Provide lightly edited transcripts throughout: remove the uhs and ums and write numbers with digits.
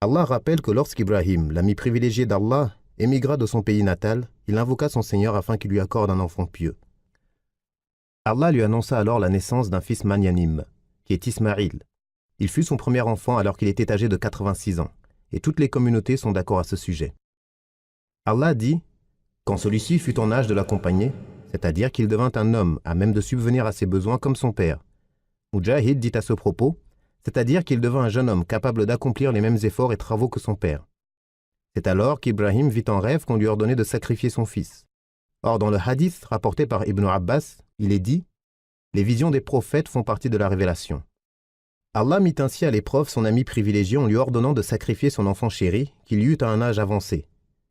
Allah rappelle que lorsqu'Ibrahim, l'ami privilégié d'Allah, émigra de son pays natal, il invoqua son Seigneur afin qu'il lui accorde un enfant pieux. Allah lui annonça alors la naissance d'un fils magnanime, qui est Ismaïl. Il fut son premier enfant alors qu'il était âgé de 86 ans, et toutes les communautés sont d'accord à ce sujet. Allah dit, quand celui-ci fut en âge de l'accompagner, c'est-à-dire qu'il devint un homme à même de subvenir à ses besoins comme son père. Mujahid dit à ce propos, c'est-à-dire qu'il devint un jeune homme capable d'accomplir les mêmes efforts et travaux que son père. C'est alors qu'Ibrahim vit en rêve qu'on lui ordonnait de sacrifier son fils. Or, dans le hadith rapporté par Ibn Abbas, il est dit « Les visions des prophètes font partie de la révélation ». Allah mit ainsi à l'épreuve son ami privilégié en lui ordonnant de sacrifier son enfant chéri, qu'il y eut à un âge avancé,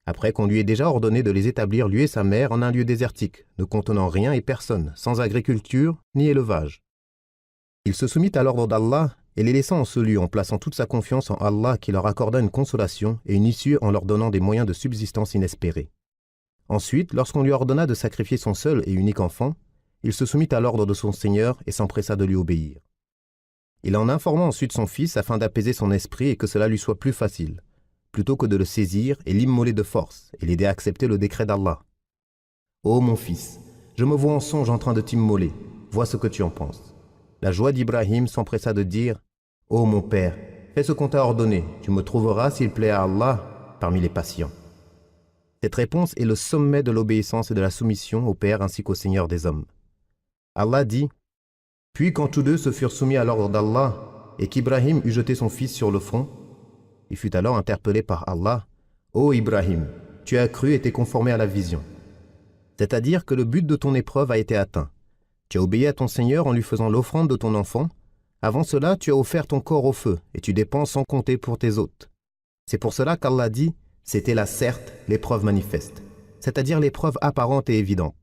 après qu'on lui ait déjà ordonné de les établir lui et sa mère en un lieu désertique, ne contenant rien et personne, sans agriculture ni élevage. Il se soumit à l'ordre d'Allah et les laissant en ce lieu en plaçant toute sa confiance en Allah qui leur accorda une consolation et une issue en leur donnant des moyens de subsistance inespérés. Ensuite, lorsqu'on lui ordonna de sacrifier son seul et unique enfant, il se soumit à l'ordre de son Seigneur et s'empressa de lui obéir. Il en informa ensuite son fils afin d'apaiser son esprit et que cela lui soit plus facile, plutôt que de le saisir et l'immoler de force et l'aider à accepter le décret d'Allah. « Ô mon fils, je me vois en songe en train de t'immoler, vois ce que tu en penses. » La joie d'Ibrahim s'empressa de dire « Ô mon père, fais ce qu'on t'a ordonné, tu me trouveras, s'il plaît à Allah, parmi les patients. » Cette réponse est le sommet de l'obéissance et de la soumission au Père ainsi qu'au Seigneur des hommes. Allah dit « Puis quand tous deux se furent soumis à l'ordre d'Allah et qu'Ibrahim eut jeté son fils sur le front, il fut alors interpellé par Allah « Ô Ibrahim, tu as cru et t'es conformé à la vision. » C'est-à-dire que le but de ton épreuve a été atteint. Tu as obéi à ton Seigneur en lui faisant l'offrande de ton enfant. Avant cela, tu as offert ton corps au feu et tu dépenses sans compter pour tes hôtes. C'est pour cela qu'Allah dit « C'était là certes l'épreuve manifeste », c'est-à-dire l'épreuve apparente et évidente.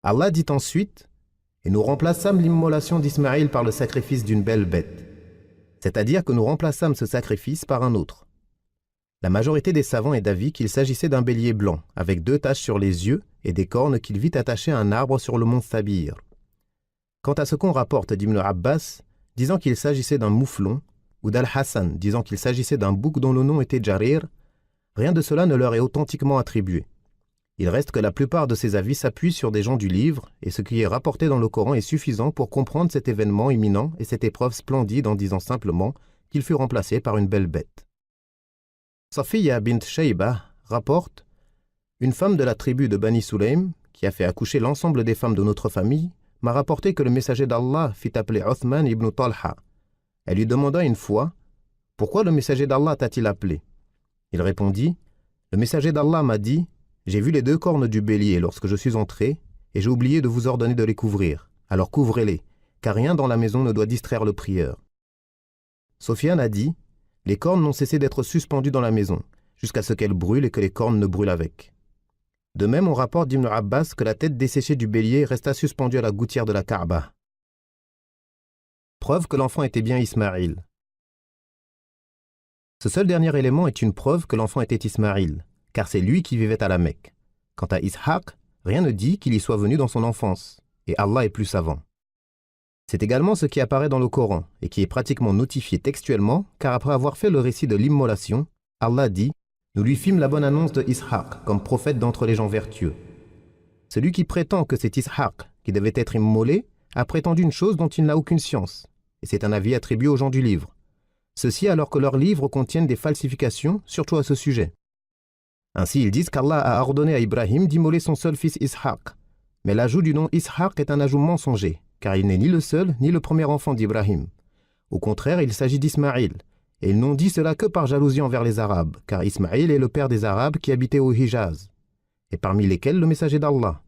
Allah dit ensuite « Et nous remplaçâmes l'immolation d'Ismaïl par le sacrifice d'une belle bête », c'est-à-dire que nous remplaçâmes ce sacrifice par un autre. La majorité des savants est d'avis qu'il s'agissait d'un bélier blanc, avec 2 taches sur les yeux et des cornes qu'il vit attachées à un arbre sur le mont Thabir. Quant à ce qu'on rapporte d'Ibn Abbas, disant qu'il s'agissait d'un mouflon, ou d'Al-Hassan, disant qu'il s'agissait d'un bouc dont le nom était Jarir, rien de cela ne leur est authentiquement attribué. Il reste que la plupart de ces avis s'appuient sur des gens du livre, et ce qui est rapporté dans le Coran est suffisant pour comprendre cet événement imminent et cette épreuve splendide en disant simplement qu'il fut remplacé par une belle bête. Safiya bint Shayba rapporte « Une femme de la tribu de Bani Sulaym, qui a fait accoucher l'ensemble des femmes de notre famille, m'a rapporté que le messager d'Allah fit appeler Uthman ibn Talha. Elle lui demanda une fois « Pourquoi le messager d'Allah t'a-t-il appelé ?» Il répondit « Le messager d'Allah m'a dit « J'ai vu les 2 cornes du bélier lorsque je suis entré, et j'ai oublié de vous ordonner de les couvrir. Alors couvrez-les, car rien dans la maison ne doit distraire le prieur. » Sofiane a dit « Les cornes n'ont cessé d'être suspendues dans la maison, jusqu'à ce qu'elles brûlent et que les cornes ne brûlent avec. » De même, on rapporte d'Ibn Abbas que la tête desséchée du bélier resta suspendue à la gouttière de la Kaaba. Preuve que l'enfant était bien Ismaïl. Ce seul dernier élément est une preuve que l'enfant était Ismaïl, car c'est lui qui vivait à la Mecque. Quant à Ishaq, rien ne dit qu'il y soit venu dans son enfance, et Allah est plus savant. C'est également ce qui apparaît dans le Coran, et qui est pratiquement notifié textuellement, car après avoir fait le récit de l'immolation, Allah dit « Nous lui fîmes la bonne annonce de Ishaq comme prophète d'entre les gens vertueux. » Celui qui prétend que c'est Ishaq qui devait être immolé a prétendu une chose dont il n'a aucune science, et c'est un avis attribué aux gens du livre. Ceci alors que leurs livres contiennent des falsifications, surtout à ce sujet. Ainsi, ils disent qu'Allah a ordonné à Ibrahim d'immoler son seul fils Ishaq. Mais l'ajout du nom Ishaq est un ajout mensonger, car il n'est ni le seul ni le premier enfant d'Ibrahim. Au contraire, il s'agit d'Ismaïl, et ils n'ont dit cela que par jalousie envers les Arabes, car Ismaïl est le père des Arabes qui habitaient au Hijaz, et parmi lesquels le messager d'Allah.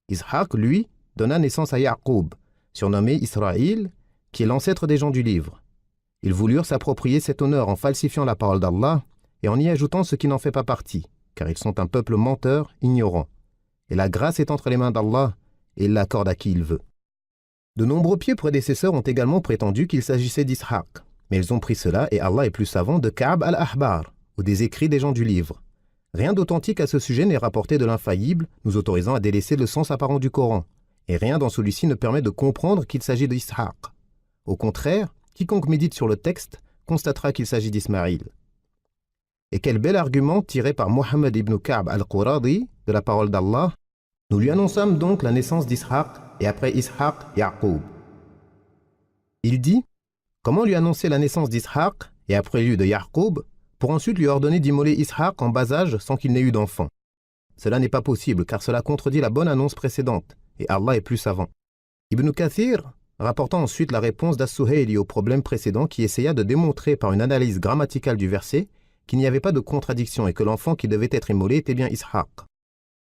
Ishaq, lui, donna naissance à Yaqub, surnommé Israël, qui est l'ancêtre des gens du livre. Ils voulurent s'approprier cet honneur en falsifiant la parole d'Allah et en y ajoutant ce qui n'en fait pas partie, car ils sont un peuple menteur, ignorant. Et la grâce est entre les mains d'Allah, et il l'accorde à qui il veut. De nombreux pieux prédécesseurs ont également prétendu qu'il s'agissait d'Ishaq, mais ils ont pris cela, et Allah est plus savant, de Ka'b al-Ahbar, ou des écrits des gens du livre. Rien d'authentique à ce sujet n'est rapporté de l'infaillible, nous autorisant à délaisser le sens apparent du Coran, et rien dans celui-ci ne permet de comprendre qu'il s'agit d'Ishaq. Au contraire, quiconque médite sur le texte constatera qu'il s'agit d'Ismaïl. Et quel bel argument tiré par Mohammed ibn Ka'b al-Quradi de la parole d'Allah. Nous lui annonçâmes donc la naissance d'Ishaq et après Ishaq, Ya'qub. Il dit, comment lui annoncer la naissance d'Ishaq et après lui de Ya'qub pour ensuite lui ordonner d'immoler Ishaq en bas âge sans qu'il n'ait eu d'enfant? Cela n'est pas possible car cela contredit la bonne annonce précédente et Allah est plus savant. Ibn Kathir, rapportant ensuite la réponse d'As-Suhayli au problème précédent qui essaya de démontrer par une analyse grammaticale du verset qu'il n'y avait pas de contradiction et que l'enfant qui devait être immolé était bien Ishaq.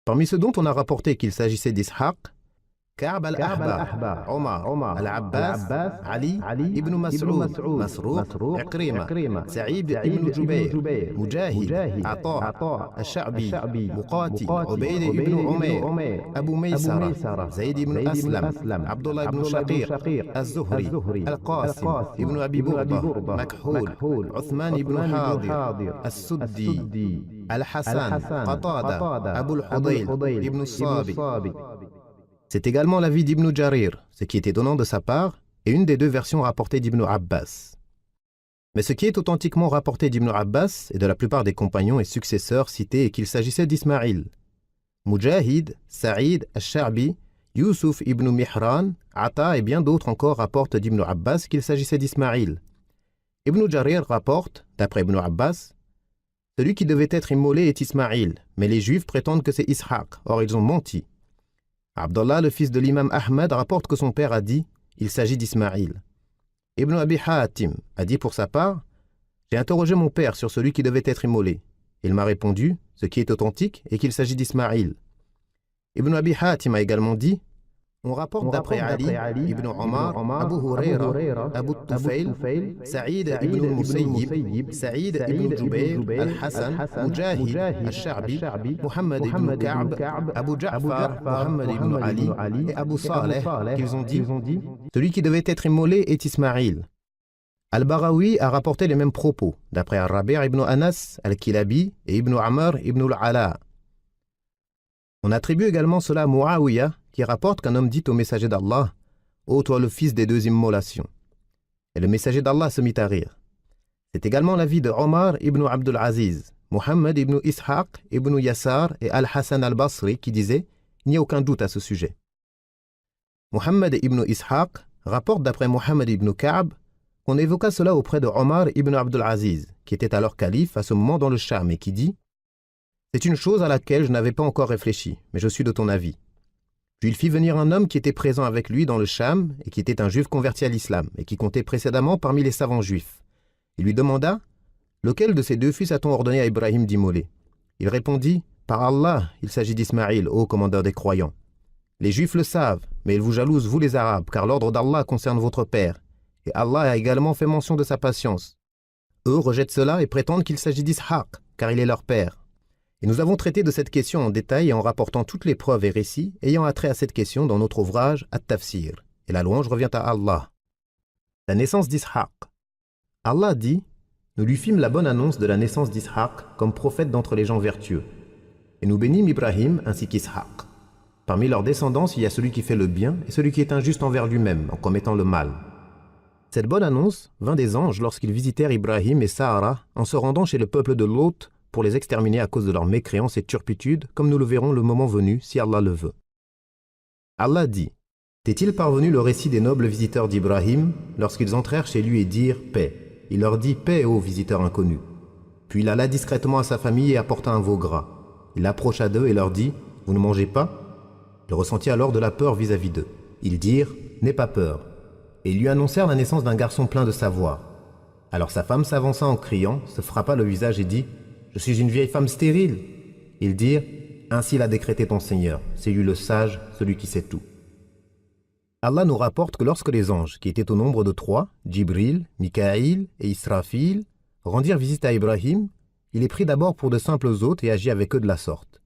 Parmi ceux dont on a rapporté qu'il s'agissait d'Ishaq, Ka'b al-Ahbar, Omar, Al-Abbas, Ali, Ibn Mas'ud, Masruq, Ikrima, Sa'id ibn Jubayr, Mujahid, Ata, Al-Sha'bi, Muqati, Ubayd ibn Umayr, Abu Maysara, Zayd ibn Aslam, Abdullah ibn Shaqiq, Az-Zuhri, Al-Qasim, ibn Abi Burda, Makhul, Uthman ibn Hadir, As-Suddi, Al-Hassan, Qatada, Abu al-Hudayl, ibn Sabi. C'est également l'avis d'Ibn Jarir, ce qui est étonnant de sa part, et une des deux versions rapportées d'Ibn Abbas. Mais ce qui est authentiquement rapporté d'Ibn Abbas et de la plupart des compagnons et successeurs cités est qu'il s'agissait d'Ismaïl. Mujahid, Sa'id, Al-Sha'bi, Yusuf ibn Mihran, Ata et bien d'autres encore rapportent d'Ibn Abbas qu'il s'agissait d'Ismaïl. Ibn Jarir rapporte, d'après Ibn Abbas, celui qui devait être immolé est Ismaïl, mais les Juifs prétendent que c'est Ishaq, or ils ont menti. Abdallah, le fils de l'imam Ahmed, rapporte que son père a dit « Il s'agit d'Ismaïl ». Ibn Abi Hatim a dit pour sa part « J'ai interrogé mon père sur celui qui devait être immolé. Il m'a répondu, ce qui est authentique, est qu'il s'agit d'Ismaïl. » Ibn Abi Hatim a également dit « On rapporte d'après Ali, Ibn Omar, Abu Huraira, Abu Tufayl, Sa'id ibn al-Musayyib, Sa'id ibn Jubayr, Al-Hassan, Mujahid, Al-Sha'bi, Muhammad ibn Ka'b, Abu Ja'far, Muhammad ibn Ali et Abu Saleh qu'ils ont dit « Celui qui devait être immolé est Ismaïl. » Al-Barawi a rapporté les mêmes propos, d'après Al-Rabi' ibn Anas, Al-Kilabi et Ibn Amr ibn al-Ala. On attribue également cela à Muawiyah, qui rapporte qu'un homme dit au messager d'Allah « Ô toi le fils des deux immolations » et le messager d'Allah se mit à rire. C'est également l'avis de Omar ibn Abdul Aziz, Muhammad ibn Ishaq ibn Yassar et Al-Hassan al-Basri qui disaient « Il n'y a aucun doute à ce sujet ». Muhammad ibn Ishaq rapporte d'après Muhammad ibn Ka'b qu'on évoqua cela auprès de Omar ibn Abdul Aziz, qui était alors calife à ce moment dans le Cham et qui dit « C'est une chose à laquelle je n'avais pas encore réfléchi, mais je suis de ton avis. » Puis il fit venir un homme qui était présent avec lui dans le Cham et qui était un juif converti à l'islam et qui comptait précédemment parmi les savants juifs. Il lui demanda « Lequel de ces deux fils a-t-on ordonné à Ibrahim d'immoler » Il répondit « Par Allah, il s'agit d'Ismaïl, ô commandeur des croyants. Les juifs le savent, mais ils vous jalousent, vous les arabes, car l'ordre d'Allah concerne votre père. Et Allah a également fait mention de sa patience. Eux rejettent cela et prétendent qu'il s'agit d'Ishaq, car il est leur père. Et nous avons traité de cette question en détail et en rapportant toutes les preuves et récits ayant attrait à cette question dans notre ouvrage At-Tafsir. Et la louange revient à Allah. La naissance d'Ishaq. Allah dit « Nous lui fîmes la bonne annonce de la naissance d'Ishaq comme prophète d'entre les gens vertueux. Et nous bénîmes Ibrahim ainsi qu'Ishaq. Parmi leurs descendants, il y a celui qui fait le bien et celui qui est injuste envers lui-même en commettant le mal. » Cette bonne annonce vint des anges lorsqu'ils visitèrent Ibrahim et Sahara en se rendant chez le peuple de Lot pour les exterminer à cause de leur mécréance et turpitude, comme nous le verrons le moment venu, si Allah le veut. Allah dit « T'est-il parvenu le récit des nobles visiteurs d'Ibrahim lorsqu'ils entrèrent chez lui et dirent « Paix ». Il leur dit « Paix, ô visiteurs inconnus ». Puis il alla discrètement à sa famille et apporta un veau gras. Il approcha d'eux et leur dit « Vous ne mangez pas ?» Il ressentit alors de la peur vis-à-vis d'eux. Ils dirent « N'aie pas peur ». Et ils lui annoncèrent la naissance d'un garçon plein de savoir. Alors sa femme s'avança en criant, se frappa le visage et dit « Je suis une vieille femme stérile. » Ils dirent « Ainsi l'a décrété ton Seigneur, c'est lui le sage, celui qui sait tout. » Allah nous rapporte que lorsque les anges, qui étaient au nombre de 3, Djibril, Mikaïl et Israfil, rendirent visite à Ibrahim, il les prit d'abord pour de simples hôtes et agit avec eux de la sorte.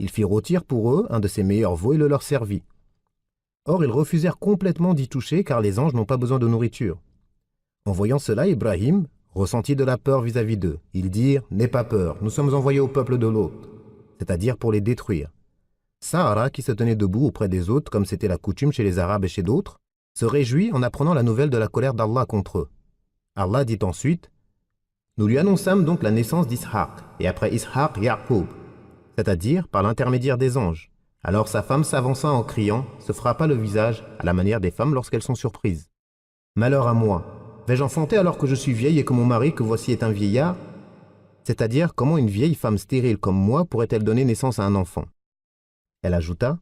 Il fit rôtir pour eux un de ses meilleurs veaux et le leur servit. Or ils refusèrent complètement d'y toucher car les anges n'ont pas besoin de nourriture. En voyant cela, Ibrahim ressentit de la peur vis-à-vis d'eux. Ils dirent « N'aie pas peur, nous sommes envoyés au peuple de l'hôte », c'est-à-dire pour les détruire. Sahara, qui se tenait debout auprès des hôtes comme c'était la coutume chez les Arabes et chez d'autres, se réjouit en apprenant la nouvelle de la colère d'Allah contre eux. Allah dit ensuite « Nous lui annonçâmes donc la naissance d'Ishaq, et après Ishaq, Ya'qub, c'est-à-dire par l'intermédiaire des anges. Alors sa femme s'avança en criant, se frappa le visage, à la manière des femmes lorsqu'elles sont surprises. Malheur à moi, vais-je enfanter alors que je suis vieille et que mon mari que voici est un vieillard? C'est-à-dire, comment une vieille femme stérile comme moi pourrait-elle donner naissance à un enfant? Elle ajouta,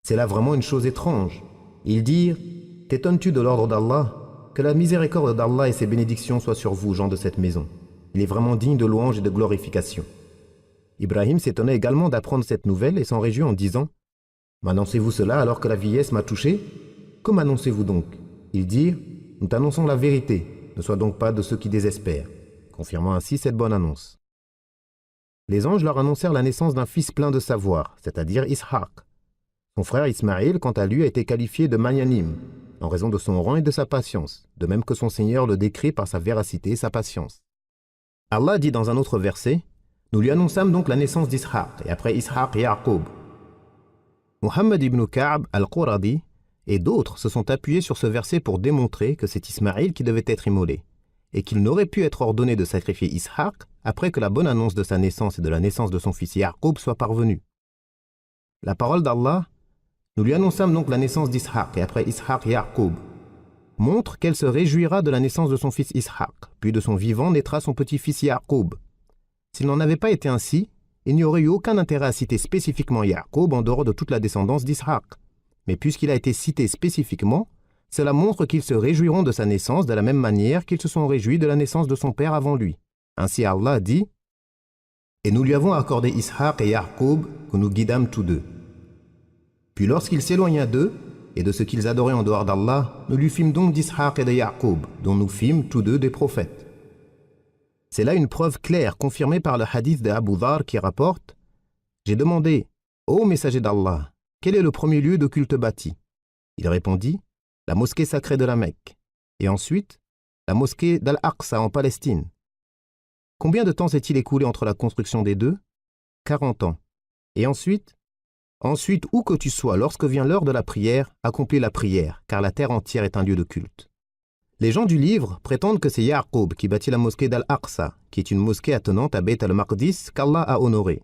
c'est là vraiment une chose étrange. Ils dirent, t'étonnes-tu de l'ordre d'Allah? Que la miséricorde d'Allah et ses bénédictions soient sur vous, gens de cette maison. Il est vraiment digne de louange et de glorification. Ibrahim s'étonnait également d'apprendre cette nouvelle et s'en réjouit en disant « M'annoncez-vous cela alors que la vieillesse m'a touché? Que m'annoncez-vous donc ?» Ils dirent « Nous t'annonçons la vérité, ne sois donc pas de ceux qui désespèrent », confirmant ainsi cette bonne annonce. Les anges leur annoncèrent la naissance d'un fils plein de savoir, c'est-à-dire Ishaq. Son frère Ismaïl, quant à lui, a été qualifié de Magnanim, en raison de son rang et de sa patience, de même que son Seigneur le décrit par sa véracité et sa patience. Allah dit dans un autre verset, nous lui annonçâmes donc la naissance d'Ishaq, et après Ishaq, Ya'qub. Muhammad ibn Ka'b al-Quradi et d'autres se sont appuyés sur ce verset pour démontrer que c'est Ismaïl qui devait être immolé, et qu'il n'aurait pu être ordonné de sacrifier Ishaq après que la bonne annonce de sa naissance et de la naissance de son fils Ya'qub soit parvenue. La parole d'Allah, nous lui annonçâmes donc la naissance d'Ishaq, et après Ishaq, Ya'qub, montre qu'elle se réjouira de la naissance de son fils Ishaq, puis de son vivant naîtra son petit-fils Ya'qub. S'il n'en avait pas été ainsi, il n'y aurait eu aucun intérêt à citer spécifiquement Ya'qub en dehors de toute la descendance d'Ishaq. Mais puisqu'il a été cité spécifiquement, cela montre qu'ils se réjouiront de sa naissance de la même manière qu'ils se sont réjouis de la naissance de son père avant lui. Ainsi Allah dit « Et nous lui avons accordé Ishaq et Ya'qub que nous guidâmes tous deux. Puis lorsqu'il s'éloigna d'eux, et de ce qu'ils adoraient en dehors d'Allah, nous lui fîmes donc d'Ishaq et de Ya'qub, dont nous fîmes tous deux des prophètes. » C'est là une preuve claire confirmée par le hadith de Abu Dharr qui rapporte « J'ai demandé, ô messager d'Allah, quel est le premier lieu de culte bâti ?» Il répondit « La mosquée sacrée de la Mecque. » Et ensuite, la mosquée d'Al-Aqsa en Palestine. Combien de temps s'est-il écoulé entre la construction des deux? 40 ans. Et ensuite, où que tu sois, lorsque vient l'heure de la prière, accomplis la prière, car la terre entière est un lieu de culte. Les gens du livre prétendent que c'est Ya'qub qui bâtit la mosquée d'Al-Aqsa, qui est une mosquée attenante à Beit al-Maqdis qu'Allah a honorée.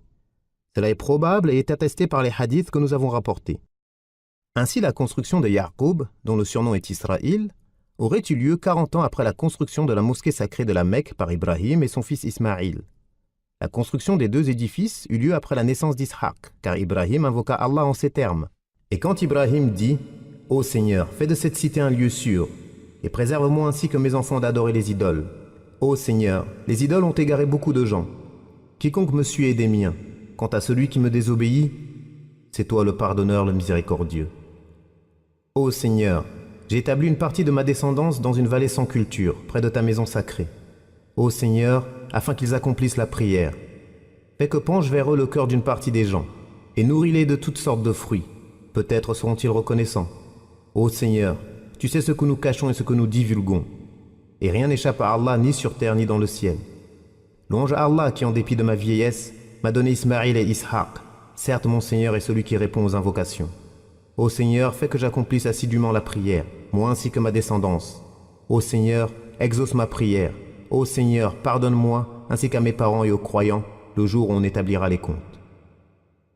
Cela est probable et est attesté par les hadiths que nous avons rapportés. Ainsi, la construction de Ya'qub, dont le surnom est Israël, aurait eu lieu 40 ans après la construction de la mosquée sacrée de la Mecque par Ibrahim et son fils Ismaïl. La construction des deux édifices eut lieu après la naissance d'Ishaq, car Ibrahim invoqua Allah en ces termes. Et quand Ibrahim dit « Ô Seigneur, fais de cette cité un lieu sûr, et préserve-moi ainsi que mes enfants d'adorer les idoles. Ô Seigneur, les idoles ont égaré beaucoup de gens. Quiconque me suit est des miens. Quant à celui qui me désobéit, c'est toi le pardonneur, le miséricordieux. Ô Seigneur, j'ai établi une partie de ma descendance dans une vallée sans culture, près de ta maison sacrée. Ô Seigneur, afin qu'ils accomplissent la prière, fais que penche vers eux le cœur d'une partie des gens, et nourris-les de toutes sortes de fruits. Peut-être seront-ils reconnaissants. Ô Seigneur, tu sais ce que nous cachons et ce que nous divulguons. Et rien n'échappe à Allah ni sur terre ni dans le ciel. Louange à Allah qui, en dépit de ma vieillesse, m'a donné Ismaïl et Ishaq. Certes, mon Seigneur est celui qui répond aux invocations. Ô Seigneur, fais que j'accomplisse assidûment la prière, moi ainsi que ma descendance. Ô Seigneur, exauce ma prière. Ô Seigneur, pardonne-moi, ainsi qu'à mes parents et aux croyants, le jour où on établira les comptes.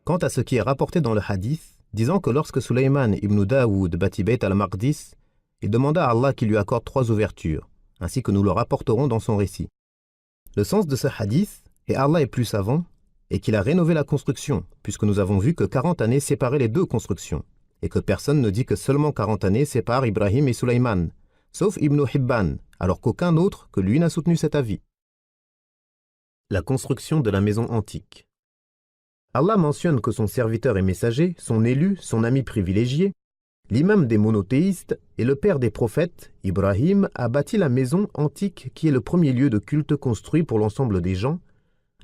Quant à ce qui est rapporté dans le hadith, disant que lorsque Sulayman ibn Daoud bâtit Beit al-Maqdis, il demanda à Allah qu'il lui accorde 3 ouvertures, ainsi que nous le rapporterons dans son récit. Le sens de ce hadith, et Allah est plus savant, est qu'il a rénové la construction, puisque nous avons vu que 40 années séparaient les deux constructions, et que personne ne dit que seulement 40 années séparent Ibrahim et Sulayman, sauf Ibn Hibban, alors qu'aucun autre que lui n'a soutenu cet avis. La construction de la maison antique. Allah mentionne que son serviteur et messager, son élu, son ami privilégié, l'imam des monothéistes et le père des prophètes, Ibrahim, a bâti la maison antique qui est le premier lieu de culte construit pour l'ensemble des gens,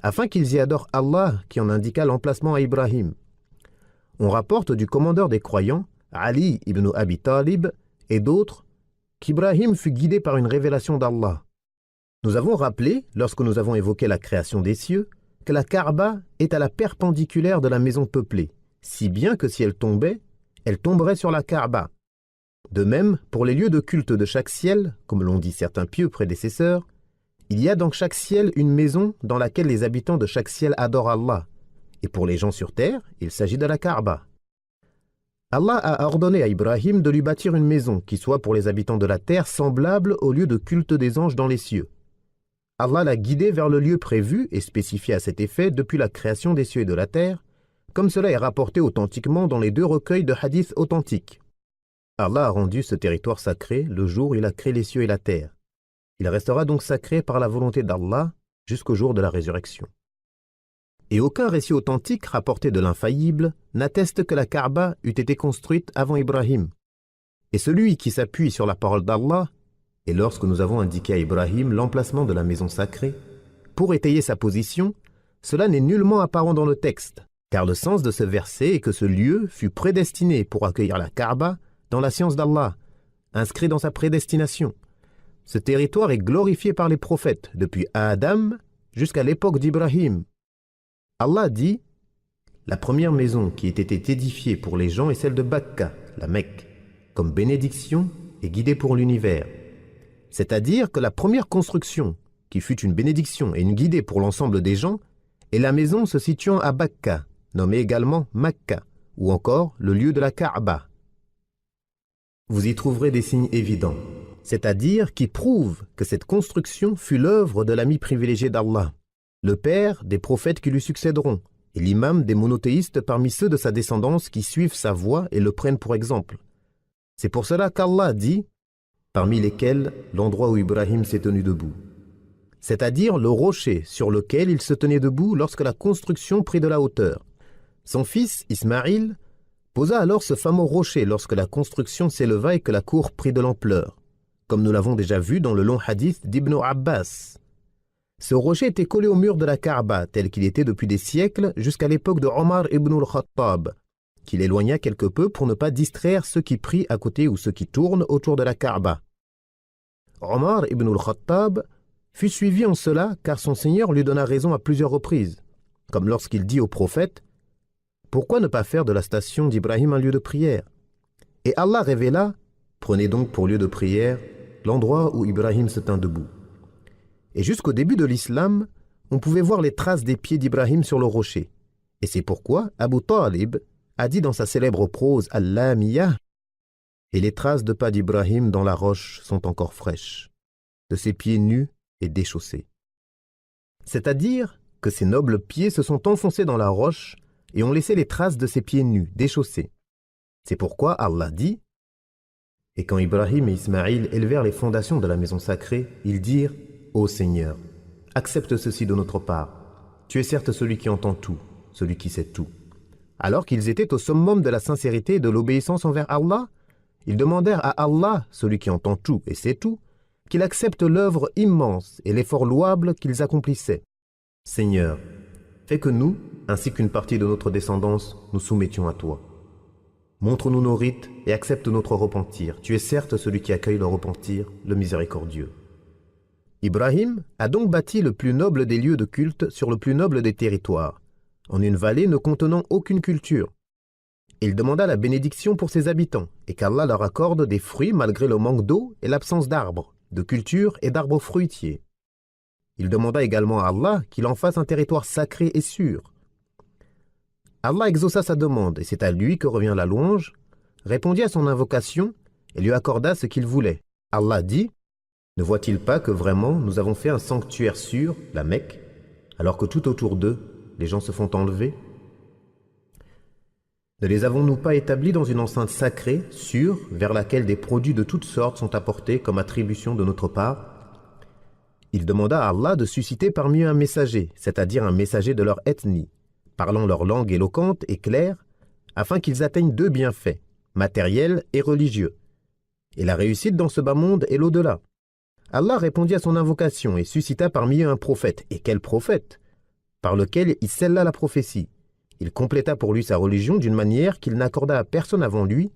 afin qu'ils y adorent Allah qui en indiqua l'emplacement à Ibrahim. On rapporte du commandeur des croyants, Ali ibn Abi Talib, et d'autres, qu'Ibrahim fut guidé par une révélation d'Allah. Nous avons rappelé, lorsque nous avons évoqué la création des cieux, que la Kaaba est à la perpendiculaire de la maison peuplée, si bien que si elle tombait, elle tomberait sur la Kaaba. De même, pour les lieux de culte de chaque ciel, comme l'ont dit certains pieux prédécesseurs, Il y a dans chaque ciel une maison dans laquelle les habitants de chaque ciel adorent Allah. Et pour les gens sur terre, il s'agit de la Kaaba. Allah a ordonné à Ibrahim de lui bâtir une maison qui soit pour les habitants de la terre semblable au lieu de culte des anges dans les cieux. Allah l'a guidé vers le lieu prévu et spécifié à cet effet depuis la création des cieux et de la terre, comme cela est rapporté authentiquement dans les 2 recueils de hadiths authentiques. Allah a rendu ce territoire sacré le jour où il a créé les cieux et la terre. Il restera donc sacré par la volonté d'Allah jusqu'au jour de la résurrection. Et aucun récit authentique rapporté de l'infaillible n'atteste que la Kaaba eût été construite avant Ibrahim. Et celui qui s'appuie sur la parole d'Allah, et lorsque nous avons indiqué à Ibrahim l'emplacement de la maison sacrée, pour étayer sa position, cela n'est nullement apparent dans le texte, car le sens de ce verset est que ce lieu fut prédestiné pour accueillir la Kaaba dans la science d'Allah, inscrit dans sa prédestination. Ce territoire est glorifié par les prophètes depuis Adam jusqu'à l'époque d'Ibrahim. Allah dit « La première maison qui ait été édifiée pour les gens est celle de Bakka, la Mecque, comme bénédiction et guidée pour l'univers. » C'est-à-dire que la première construction, qui fut une bénédiction et une guidée pour l'ensemble des gens, est la maison se situant à Bakka, nommée également Makka, ou encore le lieu de la Kaaba. Vous y trouverez des signes évidents, c'est-à-dire qui prouvent que cette construction fut l'œuvre de l'ami privilégié d'Allah, le père des prophètes qui lui succéderont, et l'imam des monothéistes parmi ceux de sa descendance qui suivent sa voie et le prennent pour exemple. C'est pour cela qu'Allah dit, parmi lesquels l'endroit où Ibrahim s'est tenu debout, c'est-à-dire le rocher sur lequel il se tenait debout lorsque la construction prit de la hauteur. Son fils, Ismaïl, posa alors ce fameux rocher lorsque la construction s'éleva et que la cour prit de l'ampleur, comme nous l'avons déjà vu dans le long hadith d'Ibn Abbas. Ce rocher était collé au mur de la Kaaba, tel qu'il était depuis des siècles jusqu'à l'époque de Omar ibn al-Khattab, qu'il éloigna quelque peu pour ne pas distraire ceux qui prient à côté ou ceux qui tournent autour de la Kaaba. Omar ibn al-Khattab fut suivi en cela car son Seigneur lui donna raison à plusieurs reprises, comme lorsqu'il dit au prophète « Pourquoi ne pas faire de la station d'Ibrahim un lieu de prière ?» Et Allah révéla « Prenez donc pour lieu de prière l'endroit où Ibrahim se tint debout. » Et jusqu'au début de l'islam, on pouvait voir les traces des pieds d'Ibrahim sur le rocher. Et c'est pourquoi Abu Talib a dit dans sa célèbre prose Al-Lamiyah « Et les traces de pas d'Ibrahim dans la roche sont encore fraîches, de ses pieds nus et déchaussés. » C'est-à-dire que ses nobles pieds se sont enfoncés dans la roche et ont laissé les traces de ses pieds nus, déchaussés. C'est pourquoi Allah dit « Et quand Ibrahim et Ismaïl élevèrent les fondations de la maison sacrée, ils dirent « Ô Seigneur, accepte ceci de notre part. Tu es certes celui qui entend tout, celui qui sait tout. » Alors qu'ils étaient au summum de la sincérité et de l'obéissance envers Allah, ils demandèrent à Allah, celui qui entend tout et sait tout, qu'il accepte l'œuvre immense et l'effort louable qu'ils accomplissaient. « Seigneur, fais que nous, ainsi qu'une partie de notre descendance, nous soumettions à toi. Montre-nous nos rites et accepte notre repentir. Tu es certes celui qui accueille le repentir, le miséricordieux. » Ibrahim a donc bâti le plus noble des lieux de culte sur le plus noble des territoires, en une vallée ne contenant aucune culture. Il demanda la bénédiction pour ses habitants et qu'Allah leur accorde des fruits malgré le manque d'eau et l'absence d'arbres, de cultures et d'arbres fruitiers. Il demanda également à Allah qu'il en fasse un territoire sacré et sûr. Allah exauça sa demande et c'est à lui que revient la louange, répondit à son invocation et lui accorda ce qu'il voulait. Allah dit « Ne voit-il pas que vraiment nous avons fait un sanctuaire sûr, la Mecque, alors que tout autour d'eux, les gens se font enlever? Ne les avons-nous pas établis dans une enceinte sacrée, sûre, vers laquelle des produits de toutes sortes sont apportés comme attribution de notre part ?» Il demanda à Allah de susciter parmi eux un messager, c'est-à-dire un messager de leur ethnie, parlant leur langue éloquente et claire, afin qu'ils atteignent 2 bienfaits, matériels et religieux, et la réussite dans ce bas monde et l'au-delà. Allah répondit à son invocation et suscita parmi eux un prophète. Et quel prophète? Par lequel il scella la prophétie. Il compléta pour lui sa religion d'une manière qu'il n'accorda à personne avant lui,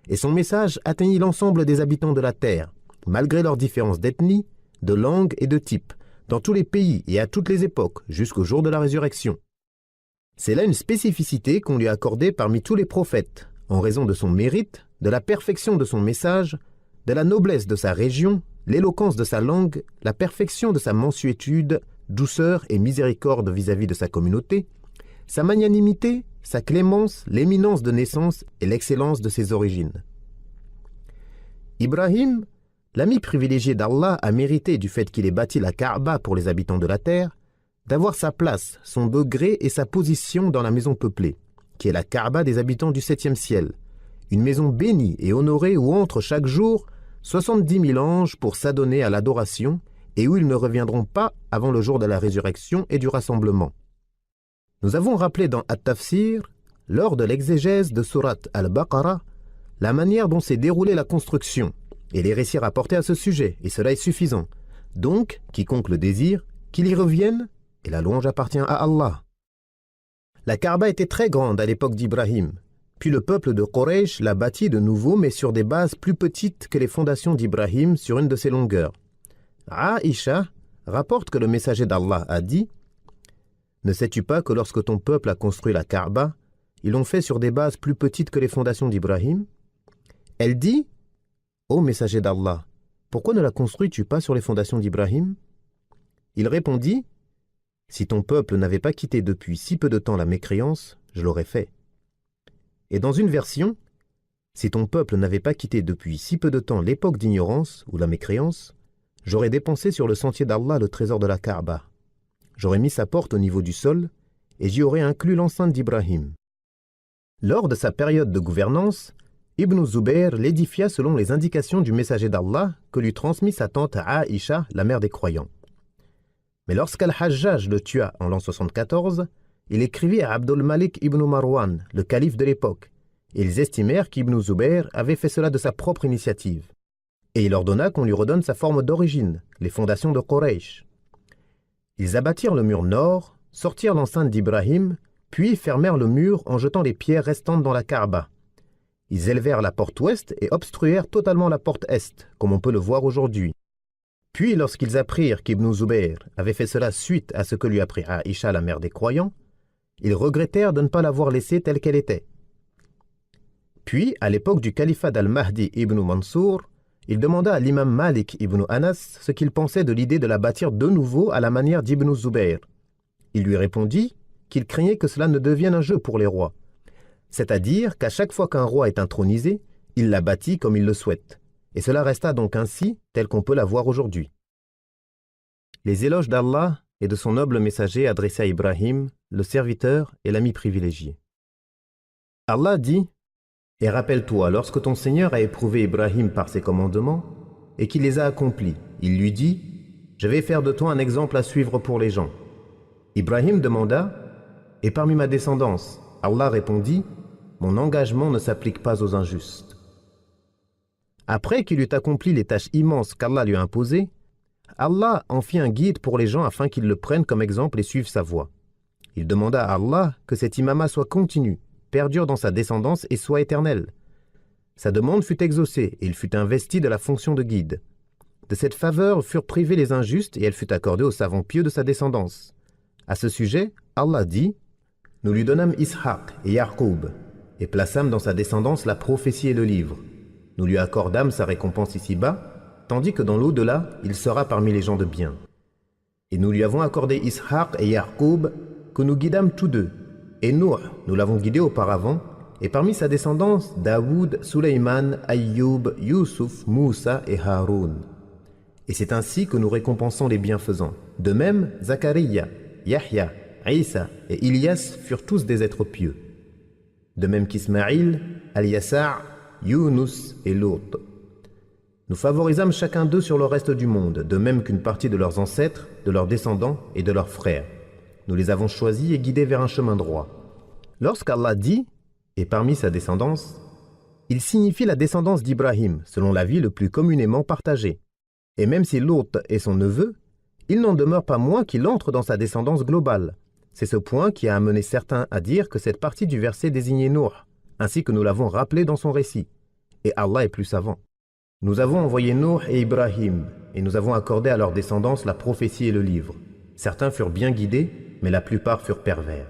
et son message atteignit l'ensemble des habitants de la terre, malgré leurs différences d'ethnie, de langue et de type, dans tous les pays et à toutes les époques, jusqu'au jour de la résurrection. C'est là une spécificité qu'on lui a accordée parmi tous les prophètes, en raison de son mérite, de la perfection de son message, de la noblesse de sa région, l'éloquence de sa langue, la perfection de sa mansuétude, douceur et miséricorde vis-à-vis de sa communauté, sa magnanimité, sa clémence, l'éminence de naissance et l'excellence de ses origines. Ibrahim, l'ami privilégié d'Allah, a mérité du fait qu'il ait bâti la Kaaba pour les habitants de la terre, d'avoir sa place, son degré et sa position dans la maison peuplée, qui est la Kaaba des habitants du 7e ciel, une maison bénie et honorée où entrent chaque jour 70 000 anges pour s'adonner à l'adoration et où ils ne reviendront pas avant le jour de la résurrection et du rassemblement. Nous avons rappelé dans At-Tafsir, lors de l'exégèse de Sourate Al-Baqarah, la manière dont s'est déroulée la construction et les récits rapportés à ce sujet, et cela est suffisant. Donc, quiconque le désire, qu'il y revienne, et la louange appartient à Allah. La Kaaba était très grande à l'époque d'Ibrahim, puis le peuple de Quraysh l'a bâtie de nouveau, mais sur des bases plus petites que les fondations d'Ibrahim sur une de ses longueurs. Aïcha rapporte que le messager d'Allah a dit « Ne sais-tu pas que lorsque ton peuple a construit la Kaaba, ils l'ont fait sur des bases plus petites que les fondations d'Ibrahim ?» Elle dit « Ô messager d'Allah, pourquoi ne la construis-tu pas sur les fondations d'Ibrahim » Il répondit « Si ton peuple n'avait pas quitté depuis si peu de temps la mécréance, je l'aurais fait. » Et dans une version, « Si ton peuple n'avait pas quitté depuis si peu de temps l'époque d'ignorance ou la mécréance, j'aurais dépensé sur le sentier d'Allah le trésor de la Kaaba. J'aurais mis sa porte au niveau du sol et j'y aurais inclus l'enceinte d'Ibrahim. » Lors de sa période de gouvernance, Ibn Zubayr l'édifia selon les indications du messager d'Allah que lui transmit sa tante Aïcha, la mère des croyants. Mais lorsqu'Al-Hajjaj le tua en l'an 74, il écrivit à Abdul Malik ibn Marwan, le calife de l'époque, et ils estimèrent qu'Ibn Zubayr avait fait cela de sa propre initiative. Et il ordonna qu'on lui redonne sa forme d'origine, les fondations de Quraysh. Ils abattirent le mur nord, sortirent l'enceinte d'Ibrahim, puis fermèrent le mur en jetant les pierres restantes dans la Kaaba. Ils élevèrent la porte ouest et obstruèrent totalement la porte est, comme on peut le voir aujourd'hui. Puis, lorsqu'ils apprirent qu'Ibn Zubayr avait fait cela suite à ce que lui apprit Aïcha, la mère des croyants, ils regrettèrent de ne pas l'avoir laissée telle qu'elle était. Puis, à l'époque du califat d'Al-Mahdi ibn Mansour, il demanda à l'imam Malik ibn Anas ce qu'il pensait de l'idée de la bâtir de nouveau à la manière d'Ibn Zubayr. Il lui répondit qu'il craignait que cela ne devienne un jeu pour les rois, c'est-à-dire qu'à chaque fois qu'un roi est intronisé, il la bâtit comme il le souhaite, et cela resta donc ainsi tel qu'on peut la voir aujourd'hui. Les éloges d'Allah et de son noble messager adressés à Ibrahim, le serviteur et l'ami privilégié. Allah dit « Et rappelle-toi, lorsque ton Seigneur a éprouvé Ibrahim par ses commandements et qu'il les a accomplis, il lui dit « Je vais faire de toi un exemple à suivre pour les gens. » Ibrahim demanda « Et parmi ma descendance ?» Allah répondit « Mon engagement ne s'applique pas aux injustes. » Après qu'il eut accompli les tâches immenses qu'Allah lui a imposées, Allah en fit un guide pour les gens afin qu'ils le prennent comme exemple et suivent sa voie. Il demanda à Allah que cet imama soit continu, perdure dans sa descendance et soit éternel. Sa demande fut exaucée et il fut investi de la fonction de guide. De cette faveur furent privés les injustes et elle fut accordée aux savants pieux de sa descendance. À ce sujet, Allah dit « Nous lui donnâmes Ishaq et Ya'qub et plaçâmes dans sa descendance la prophétie et le livre. Nous lui accordâmes sa récompense ici-bas, tandis que dans l'au-delà, il sera parmi les gens de bien. Et nous lui avons accordé Ishaq et Ya'qub que nous guidâmes tous deux. Et Nuh, nous l'avons guidé auparavant, et parmi sa descendance, Daoud, Suleyman, Ayyub, Yusuf, Moussa et Haroun. Et c'est ainsi que nous récompensons les bienfaisants. De même, Zachariah, Yahya, Isa et Ilyas furent tous des êtres pieux. De même qu'Ismaïl, Al-Yasa', Yunus et Lut. Nous favorisâmes chacun d'eux sur le reste du monde, de même qu'une partie de leurs ancêtres, de leurs descendants et de leurs frères. Nous les avons choisis et guidés vers un chemin droit. Lorsqu'Allah dit « et parmi sa descendance », il signifie la descendance d'Ibrahim, selon l'avis le plus communément partagé. Et même si Lut est son neveu, il n'en demeure pas moins qu'il entre dans sa descendance globale. C'est ce point qui a amené certains à dire que cette partie du verset désignait Nuh, ainsi que nous l'avons rappelé dans son récit. Et Allah est plus savant. Nous avons envoyé Nuh et Ibrahim, et nous avons accordé à leur descendance la prophétie et le livre. Certains furent bien guidés, mais la plupart furent pervers.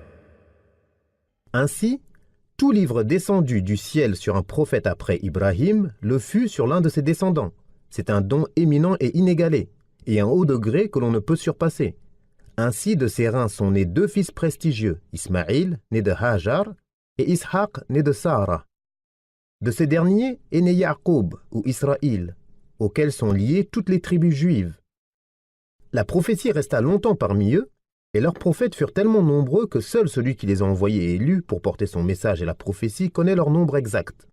Ainsi, tout livre descendu du ciel sur un prophète après Ibrahim le fut sur l'un de ses descendants, c'est un don éminent et inégalé, et un haut degré que l'on ne peut surpasser. Ainsi, de ses reins sont nés 2 fils prestigieux, Ismaïl, né de Hajar, et Ishaq, né de Sarah. De ces derniers est né Yaqub, ou Israël, auxquels sont liées toutes les tribus juives. La prophétie resta longtemps parmi eux, et leurs prophètes furent tellement nombreux que seul celui qui les a envoyés et élus pour porter son message et la prophétie connaît leur nombre exact.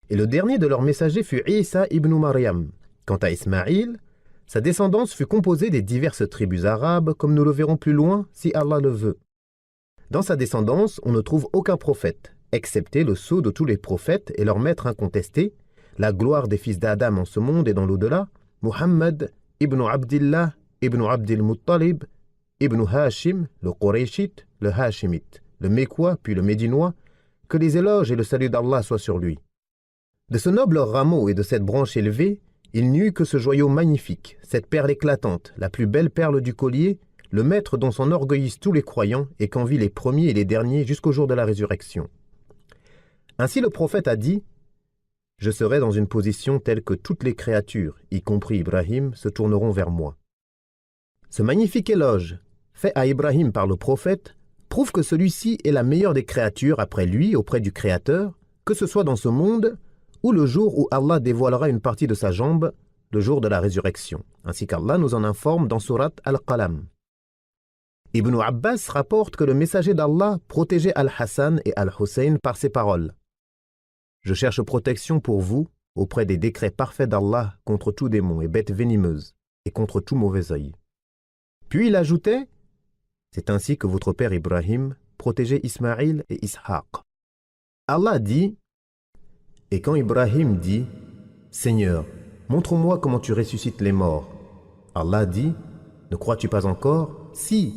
Et le dernier de leurs messagers fut Isa ibn Maryam. Quant à Ismaïl, sa descendance fut composée des diverses tribus arabes, comme nous le verrons plus loin, si Allah le veut. Dans sa descendance, on ne trouve aucun prophète, excepté le sceau de tous les prophètes et leur maître incontesté, la gloire des fils d'Adam en ce monde et dans l'au-delà, Muhammad ibn Abdillah ibn Abdil Muttalib ibn Hashim, le Qurayshite, le Hashimite, le Mécois puis le Médinois, que les éloges et le salut d'Allah soient sur lui. De ce noble rameau et de cette branche élevée, il n'y eut que ce joyau magnifique, cette perle éclatante, la plus belle perle du collier, le maître dont s'enorgueillissent tous les croyants et qu'envient les premiers et les derniers jusqu'au jour de la résurrection. Ainsi le prophète a dit « Je serai dans une position telle que toutes les créatures, y compris Ibrahim, se tourneront vers moi. » Ce magnifique éloge, fait à Ibrahim par le prophète, prouve que celui-ci est la meilleure des créatures après lui auprès du Créateur, que ce soit dans ce monde ou le jour où Allah dévoilera une partie de sa jambe, le jour de la résurrection, ainsi qu'Allah nous en informe dans Surat Al-Qalam. Ibn Abbas rapporte que le messager d'Allah protégeait Al-Hassan et Al-Hussein par ces paroles. « Je cherche protection pour vous auprès des décrets parfaits d'Allah contre tout démon et bête venimeuse et contre tout mauvais œil. » Puis il ajoutait « C'est ainsi que votre père Ibrahim protégeait Ismaïl et Ishaq. » Allah dit « Et quand Ibrahim dit « Seigneur, montre-moi comment tu ressuscites les morts. » Allah dit « Ne crois-tu pas encore? Si,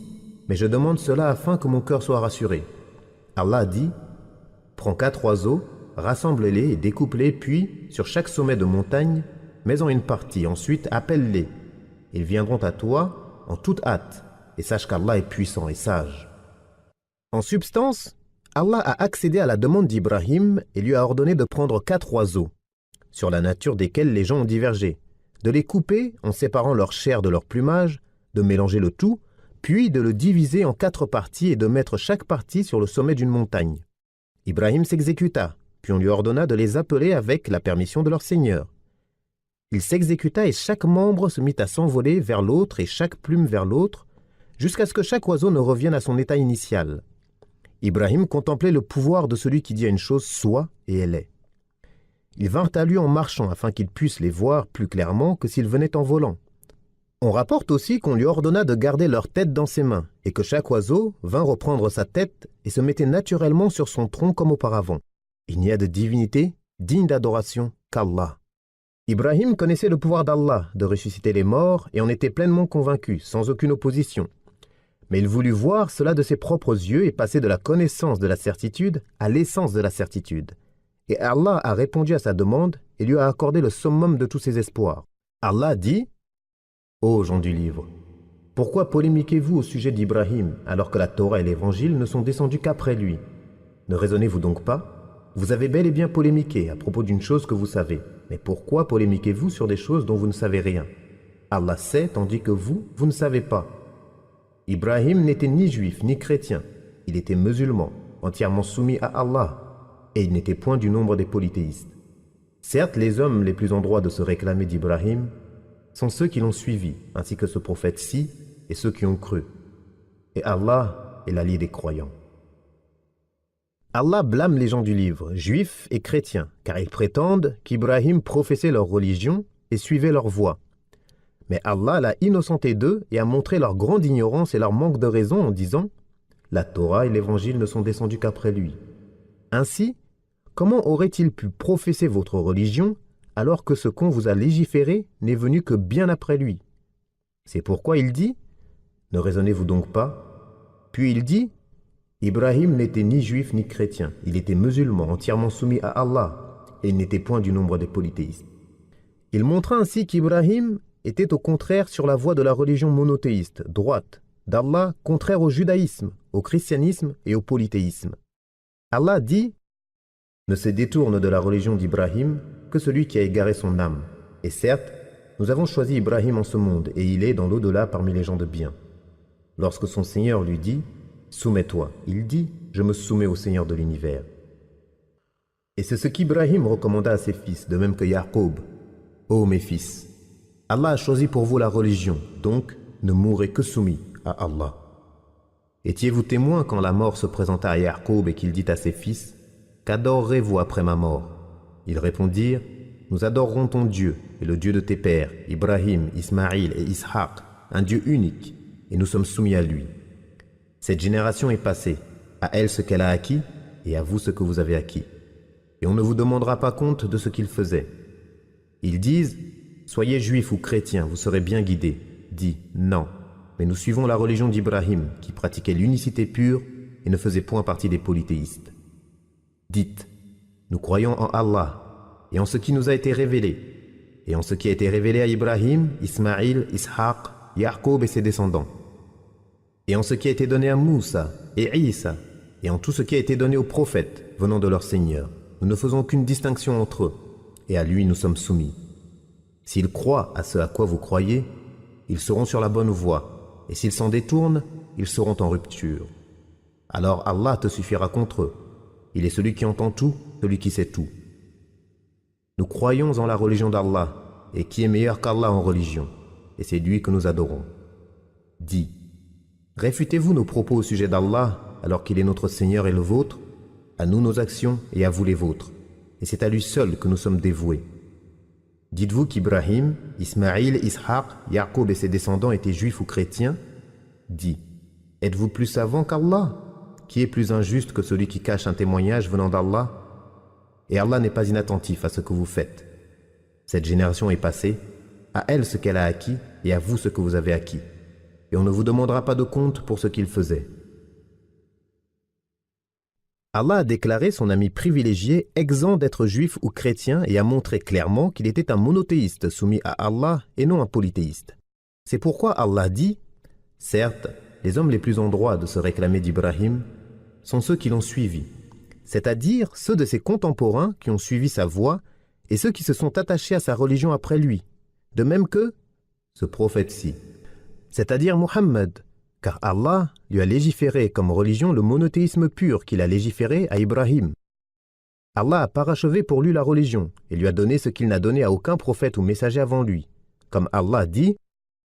mais je demande cela afin que mon cœur soit rassuré. » Allah dit « Prends 4 oiseaux, rassemble-les et découpe-les, puis, sur chaque sommet de montagne, mets-en une partie, ensuite appelle-les. Ils viendront à toi en toute hâte, et sache qu'Allah est puissant et sage. » En substance, Allah a accédé à la demande d'Ibrahim et lui a ordonné de prendre 4 oiseaux, sur la nature desquels les gens ont divergé, de les couper en séparant leur chair de leur plumage, de mélanger le tout, puis de le diviser en 4 parties et de mettre chaque partie sur le sommet d'une montagne. Ibrahim s'exécuta, puis on lui ordonna de les appeler avec la permission de leur Seigneur. Il s'exécuta et chaque membre se mit à s'envoler vers l'autre et chaque plume vers l'autre, jusqu'à ce que chaque oiseau ne revienne à son état initial. Ibrahim contemplait le pouvoir de celui qui dit à une chose « soit » et elle est. Ils vinrent à lui en marchant afin qu'il puisse les voir plus clairement que s'ils venaient en volant. On rapporte aussi qu'on lui ordonna de garder leur tête dans ses mains et que chaque oiseau vint reprendre sa tête et se mettait naturellement sur son tronc comme auparavant. Il n'y a de divinité digne d'adoration qu'Allah. Ibrahim connaissait le pouvoir d'Allah de ressusciter les morts et en était pleinement convaincu, sans aucune opposition. Mais il voulut voir cela de ses propres yeux et passer de la connaissance de la certitude à l'essence de la certitude. Et Allah a répondu à sa demande et lui a accordé le summum de tous ses espoirs. Allah dit « Ô gens du livre, pourquoi polémiquez-vous au sujet d'Ibrahim alors que la Torah et l'Évangile ne sont descendus qu'après lui? Ne raisonnez-vous donc pas? Vous avez bel et bien polémiqué à propos d'une chose que vous savez. Mais pourquoi polémiquez-vous sur des choses dont vous ne savez rien? Allah sait tandis que vous ne savez pas. Ibrahim n'était ni juif ni chrétien. Il était musulman, entièrement soumis à Allah. Et il n'était point du nombre des polythéistes. Certes, les hommes les plus en droit de se réclamer d'Ibrahim sont ceux qui l'ont suivi, ainsi que ce prophète-ci et ceux qui ont cru. Et Allah est l'allié des croyants. Allah blâme les gens du livre, juifs et chrétiens, car ils prétendent qu'Ibrahim professait leur religion et suivait leur voie. Mais Allah l'a innocenté d'eux et a montré leur grande ignorance et leur manque de raison en disant « La Torah et l'Évangile ne sont descendus qu'après lui. » Ainsi, comment aurait-il pu professer votre religion alors que ce qu'on vous a légiféré n'est venu que bien après lui? C'est pourquoi il dit « Ne raisonnez-vous donc pas ?» Puis il dit « Ibrahim n'était ni juif ni chrétien, il était musulman, entièrement soumis à Allah, et il n'était point du nombre des polythéistes. » Il montra ainsi qu'Ibrahim était au contraire sur la voie de la religion monothéiste, droite, d'Allah, contraire au judaïsme, au christianisme et au polythéisme. Allah dit « Ne se détourne de la religion d'Ibrahim que celui qui a égaré son âme, Et certes, nous avons choisi Ibrahim en ce monde et il est dans l'au-delà parmi les gens de bien. Lorsque son Seigneur lui dit « Soumets-toi », il dit « Je me soumets au Seigneur de l'univers ». Et c'est ce qu'Ibrahim recommanda à ses fils, de même que Yaqub. « Ô mes fils, Allah a choisi pour vous la religion, donc ne mourrez que soumis à Allah. » Étiez-vous témoin quand la mort se présenta à Yaqub et qu'il dit à ses fils « Qu'adorerez-vous après ma mort ?» Ils répondirent « Nous adorerons ton Dieu et le Dieu de tes pères, Ibrahim, Ismaïl et Ishaq, un Dieu unique, et nous sommes soumis à lui. Cette génération est passée, à elle ce qu'elle a acquis, et à vous ce que vous avez acquis. Et on ne vous demandera pas compte de ce qu'ils faisaient. Ils disent « Soyez juifs ou chrétiens, vous serez bien guidés. » Dis « Non, mais nous suivons la religion d'Ibrahim, qui pratiquait l'unicité pure et ne faisait point partie des polythéistes. » Dites « Nous croyons en Allah, et en ce qui nous a été révélé, et en ce qui a été révélé à Ibrahim, Ismaïl, Ishaq, Yaqub et ses descendants, et en ce qui a été donné à Moussa et Isa, et en tout ce qui a été donné aux prophètes venant de leur Seigneur. Nous ne faisons aucune distinction entre eux, et à lui nous sommes soumis. S'ils croient à ce à quoi vous croyez, ils seront sur la bonne voie, et s'ils s'en détournent, ils seront en rupture. Alors Allah te suffira contre eux. Il est celui qui entend tout, celui qui sait tout. Nous croyons en la religion d'Allah, et qui est meilleur qu'Allah en religion, et c'est lui que nous adorons. Dis, réfutez-vous nos propos au sujet d'Allah, alors qu'il est notre Seigneur et le vôtre? À nous nos actions et à vous les vôtres, et c'est à lui seul que nous sommes dévoués. Dites-vous qu'Ibrahim, Ismaïl, Ishaq, Yaqub et ses descendants étaient juifs ou chrétiens? Dis, êtes-vous plus savants qu'Allah? Qui est plus injuste que celui qui cache un témoignage venant d'Allah? Et Allah n'est pas inattentif à ce que vous faites. Cette génération est passée, à elle ce qu'elle a acquis et à vous ce que vous avez acquis. Et on ne vous demandera pas de compte pour ce qu'ils faisaient. Allah a déclaré son ami privilégié exempt d'être juif ou chrétien et a montré clairement qu'il était un monothéiste soumis à Allah et non un polythéiste. C'est pourquoi Allah dit « Certes, les hommes les plus en droit de se réclamer d'Ibrahim sont ceux qui l'ont suivi, c'est-à-dire ceux de ses contemporains qui ont suivi sa voie et ceux qui se sont attachés à sa religion après lui, de même que ce prophète-ci, c'est-à-dire Muhammad, car Allah lui a légiféré comme religion le monothéisme pur qu'il a légiféré à Ibrahim. Allah a parachevé pour lui la religion et lui a donné ce qu'il n'a donné à aucun prophète ou messager avant lui. Comme Allah dit,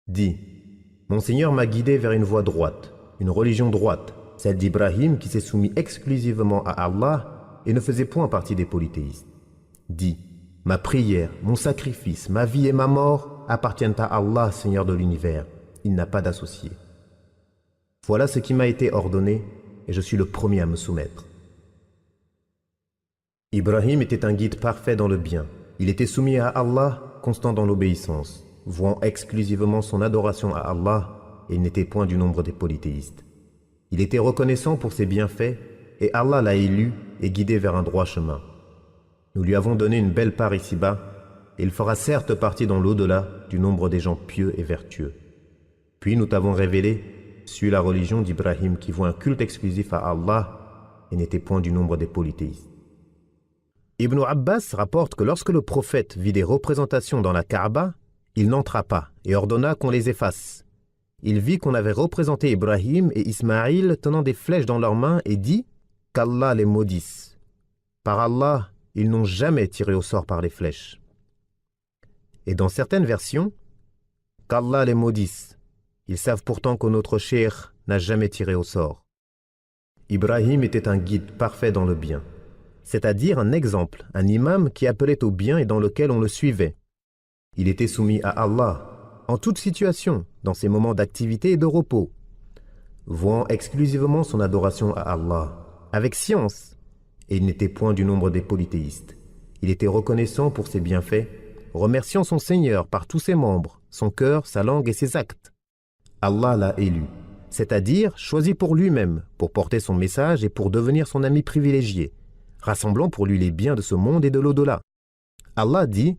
« Mon Seigneur m'a guidé vers une voie droite, une religion droite, celle d'Ibrahim qui s'est soumis exclusivement à Allah et ne faisait point partie des polythéistes. Dis, ma prière, mon sacrifice, ma vie et ma mort appartiennent à Allah, Seigneur de l'univers. Il n'a pas d'associé. Voilà ce qui m'a été ordonné et je suis le premier à me soumettre. » Ibrahim était un guide parfait dans le bien. Il était soumis à Allah, constant dans l'obéissance, vouant exclusivement son adoration à Allah et il n'était point du nombre des polythéistes. Il était reconnaissant pour ses bienfaits et Allah l'a élu et guidé vers un droit chemin. Nous lui avons donné une belle part ici-bas et il fera certes partie dans l'au-delà du nombre des gens pieux et vertueux. Puis nous t'avons révélé, suis la religion d'Ibrahim qui voit un culte exclusif à Allah et n'était point du nombre des polythéistes. Ibn Abbas rapporte que lorsque le prophète vit des représentations dans la Kaaba, il n'entra pas et ordonna qu'on les efface. Il vit qu'on avait représenté Ibrahim et Ismaïl tenant des flèches dans leurs mains et dit qu'Allah les maudisse. Par Allah, ils n'ont jamais tiré au sort par les flèches. Et dans certaines versions, qu'Allah les maudisse. Ils savent pourtant que notre cheikh n'a jamais tiré au sort. Ibrahim était un guide parfait dans le bien, c'est-à-dire un exemple, un imam qui appelait au bien et dans lequel on le suivait. Il était soumis à Allah, en toute situation, dans ses moments d'activité et de repos, vouant exclusivement son adoration à Allah, avec science, et il n'était point du nombre des polythéistes. Il était reconnaissant pour ses bienfaits, remerciant son Seigneur par tous ses membres, son cœur, sa langue et ses actes. Allah l'a élu, c'est-à-dire choisi pour lui-même, pour porter son message et pour devenir son ami privilégié, rassemblant pour lui les biens de ce monde et de l'au-delà. Allah dit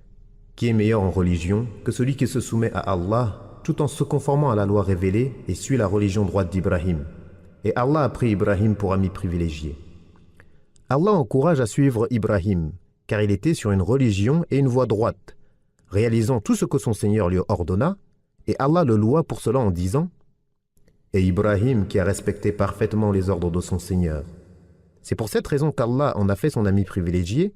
« Qui est meilleur en religion que celui qui se soumet à Allah tout en se conformant à la loi révélée et suit la religion droite d'Ibrahim. Et Allah a pris Ibrahim pour ami privilégié. » Allah encourage à suivre Ibrahim, car il était sur une religion et une voie droite, réalisant tout ce que son Seigneur lui ordonna, et Allah le loua pour cela en disant « Et Ibrahim qui a respecté parfaitement les ordres de son Seigneur. » C'est pour cette raison qu'Allah en a fait son ami privilégié,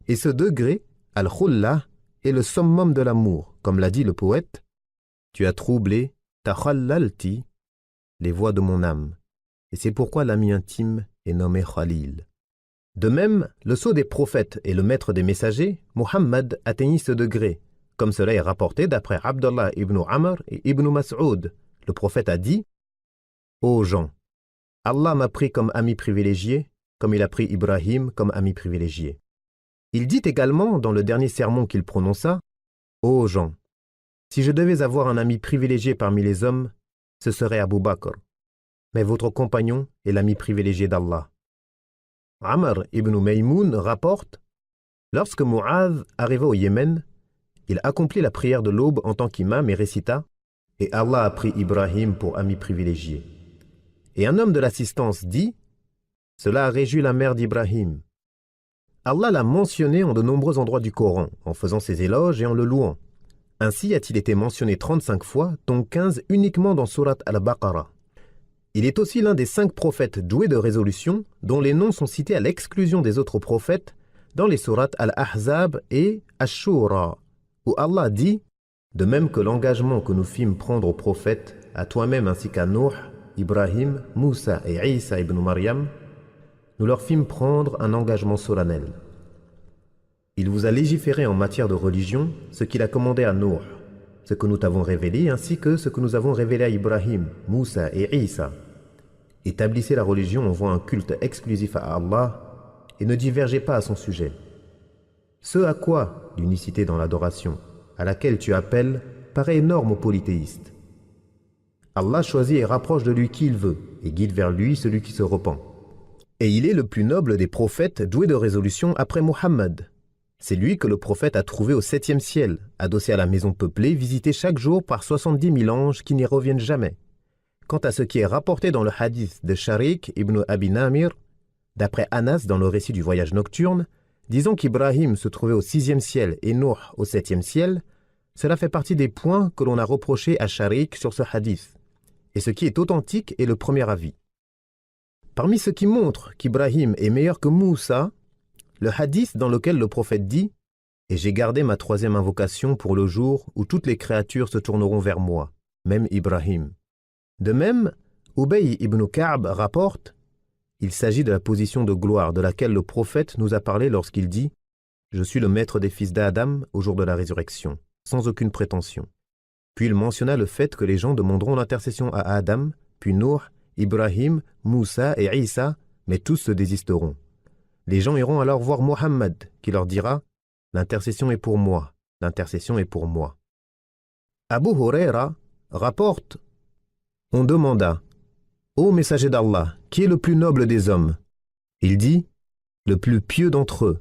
et ce degré, al-khullah, est le summum de l'amour, comme l'a dit le poète « Tu as troublé, takhallalti, les voies de mon âme. » Et c'est pourquoi l'ami intime est nommé Khalil. De même, le sceau des prophètes et le maître des messagers, Muhammad atteignit ce degré, comme cela est rapporté d'après Abdullah ibn Amr et ibn Mas'ud. Le prophète a dit « Ô gens, Allah m'a pris comme ami privilégié, comme il a pris Ibrahim comme ami privilégié. » Il dit également dans le dernier sermon qu'il prononça « Ô gens, si je devais avoir un ami privilégié parmi les hommes, ce serait Abu Bakr. Mais votre compagnon est l'ami privilégié d'Allah. » Amr ibn Maymoun rapporte « Lorsque Mu'adh arriva au Yémen, il accomplit la prière de l'aube en tant qu'imam et récita « Et Allah a pris Ibrahim pour ami privilégié. » Et un homme de l'assistance dit « Cela a réjoui la mère d'Ibrahim. » Allah l'a mentionné en de nombreux endroits du Coran, en faisant ses éloges et en le louant. Ainsi a-t-il été mentionné 35 fois, dont 15 uniquement dans Surat al-Baqarah. Il est aussi l'un des 5 prophètes doués de résolution, dont les noms sont cités à l'exclusion des autres prophètes dans les sourates Al-Ahzab et Ash-Shura, où Allah dit « De même que l'engagement que nous fîmes prendre aux prophètes, à toi-même ainsi qu'à Nuh, Ibrahim, Moussa et Isa ibn Maryam, nous leur fîmes prendre un engagement solennel. Il vous a légiféré en matière de religion ce qu'il a commandé à Nuh, ce que nous t'avons révélé ainsi que ce que nous avons révélé à Ibrahim, Moussa et Isa. Établissez la religion en voie un culte exclusif à Allah et ne divergez pas à son sujet. Ce à quoi l'unicité dans l'adoration, à laquelle tu appelles, paraît énorme aux polythéistes. Allah choisit et rapproche de lui qui il veut et guide vers lui celui qui se repent. Et il est le plus noble des prophètes doué de résolution après Muhammad. C'est lui que le prophète a trouvé au 7e ciel, adossé à la maison peuplée, visité chaque jour par 70 000 anges qui n'y reviennent jamais. Quant à ce qui est rapporté dans le hadith de Sharik ibn Abi Namir, d'après Anas dans le récit du voyage nocturne, disant qu'Ibrahim se trouvait au 6e ciel et Nuh au 7e ciel, cela fait partie des points que l'on a reprochés à Sharik sur ce hadith. Et ce qui est authentique est le premier avis. Parmi ce qui montre qu'Ibrahim est meilleur que Moussa, le hadith dans lequel le prophète dit « Et j'ai gardé ma 3e invocation pour le jour où toutes les créatures se tourneront vers moi, même Ibrahim. » De même, Ubay ibn Ka'b rapporte « Il s'agit de la position de gloire de laquelle le prophète nous a parlé lorsqu'il dit « Je suis le maître des fils d'Adam au jour de la résurrection, sans aucune prétention. » Puis il mentionna le fait que les gens demanderont l'intercession à Adam, puis Nuh, Ibrahim, Moussa et Isa, mais tous se désisteront. Les gens iront alors voir Muhammad, qui leur dira « L'intercession est pour moi, l'intercession est pour moi. » Abu Huraira rapporte « On demanda « Ô messager d'Allah, qui est le plus noble des hommes ?» Il dit « Le plus pieux d'entre eux. »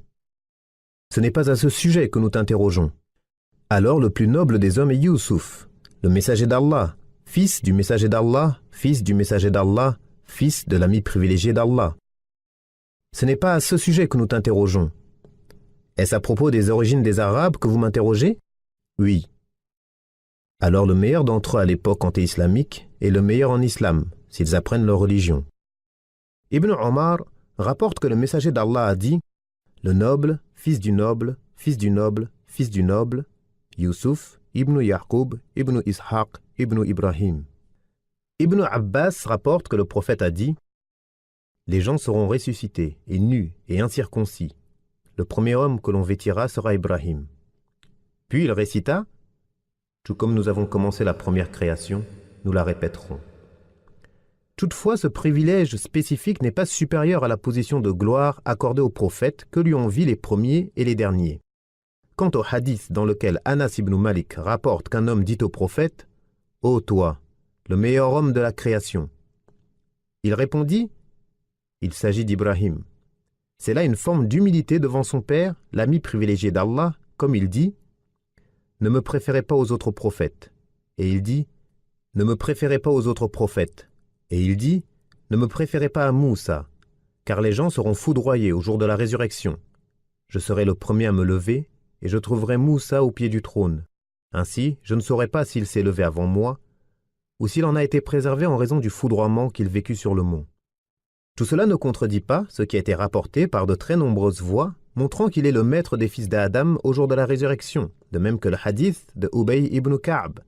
Ce n'est pas à ce sujet que nous t'interrogeons. Alors le plus noble des hommes est Youssouf, le messager d'Allah, fils du messager d'Allah, fils du messager d'Allah, fils de l'ami privilégié d'Allah. Ce n'est pas à ce sujet que nous t'interrogeons. Est-ce à propos des origines des Arabes que vous m'interrogez? Oui. Alors le meilleur d'entre eux à l'époque anté-islamique est le meilleur en islam, s'ils apprennent leur religion. Ibn Omar rapporte que le messager d'Allah a dit « Le noble, fils du noble, fils du noble, fils du noble, Youssouf, ibn Yaqub, ibn Ishaq, ibn Ibrahim. » Ibn Abbas rapporte que le prophète a dit « Les gens seront ressuscités, et nus, et incirconcis. Le premier homme que l'on vêtira sera Ibrahim. » Puis il récita « Tout comme nous avons commencé la première création, nous la répéterons. » Toutefois, ce privilège spécifique n'est pas supérieur à la position de gloire accordée aux prophètes que lui ont vu les premiers et les derniers. Quant au hadith dans lequel Anas ibn Malik rapporte qu'un homme dit au prophète « Ô toi, le meilleur homme de la création », il répondit « Il s'agit d'Ibrahim. » C'est là une forme d'humilité devant son père, l'ami privilégié d'Allah, comme il dit « Ne me préférez pas aux autres prophètes. » Et il dit « Ne me préférez pas aux autres prophètes. » Et il dit « Ne me préférez pas à Moussa, car les gens seront foudroyés au jour de la résurrection. Je serai le premier à me lever, et je trouverai Moussa au pied du trône. Ainsi, je ne saurais pas s'il s'est levé avant moi, ou s'il en a été préservé en raison du foudroiement qu'il vécut sur le mont. Tout cela ne contredit pas ce qui a été rapporté par de très nombreuses voix, montrant qu'il est le maître des fils d'Adam au jour de la résurrection, de même que le hadith de Ubay ibn Ka'b.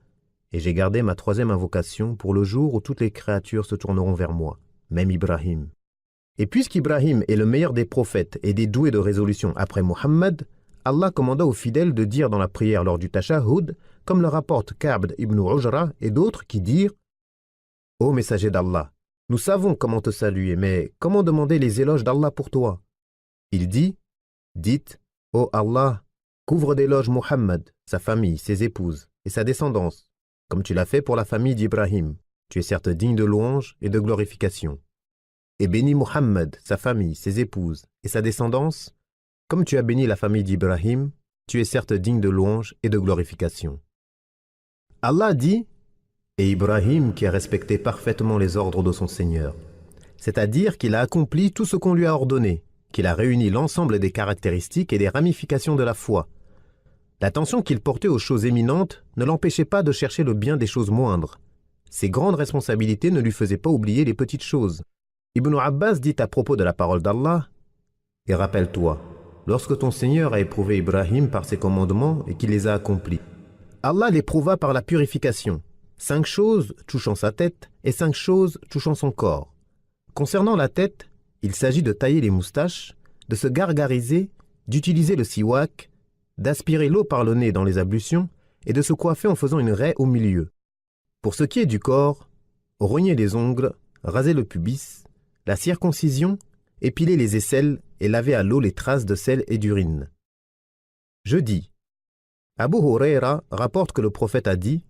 Et j'ai gardé ma troisième invocation pour le jour où toutes les créatures se tourneront vers moi, même Ibrahim. Et puisqu'Ibrahim est le meilleur des prophètes et des doués de résolution après Muhammad, Allah commanda aux fidèles de dire dans la prière lors du tashahhud, comme le rapporte Ka'b ibn Ujra et d'autres qui dirent « Ô messager d'Allah, nous savons comment te saluer, mais comment demander les éloges d'Allah pour toi ?» Il dit « Dites, ô Allah, couvre d'éloges Muhammad, sa famille, ses épouses et sa descendance, comme tu l'as fait pour la famille d'Ibrahim. Tu es certes digne de louange et de glorification. Et bénis Muhammad, sa famille, ses épouses et sa descendance, comme tu as béni la famille d'Ibrahim, tu es certes digne de louange et de glorification. » Allah dit « Et Ibrahim qui a respecté parfaitement les ordres de son Seigneur, c'est-à-dire qu'il a accompli tout ce qu'on lui a ordonné, qu'il a réuni l'ensemble des caractéristiques et des ramifications de la foi. L'attention qu'il portait aux choses éminentes ne l'empêchait pas de chercher le bien des choses moindres. Ses grandes responsabilités ne lui faisaient pas oublier les petites choses. Ibn Abbas dit à propos de la parole d'Allah « Et rappelle-toi, lorsque ton Seigneur a éprouvé Ibrahim par ses commandements et qu'il les a accomplis, Allah l'éprouva par la purification, 5 choses touchant sa tête et 5 choses touchant son corps. Concernant la tête, il s'agit de tailler les moustaches, de se gargariser, d'utiliser le siwak, d'aspirer l'eau par le nez dans les ablutions et de se coiffer en faisant une raie au milieu. Pour ce qui est du corps, rogner les ongles, raser le pubis, la circoncision, épiler les aisselles et laver à l'eau les traces de sel et d'urine. Je dis, Abu Huraira rapporte que le prophète a dit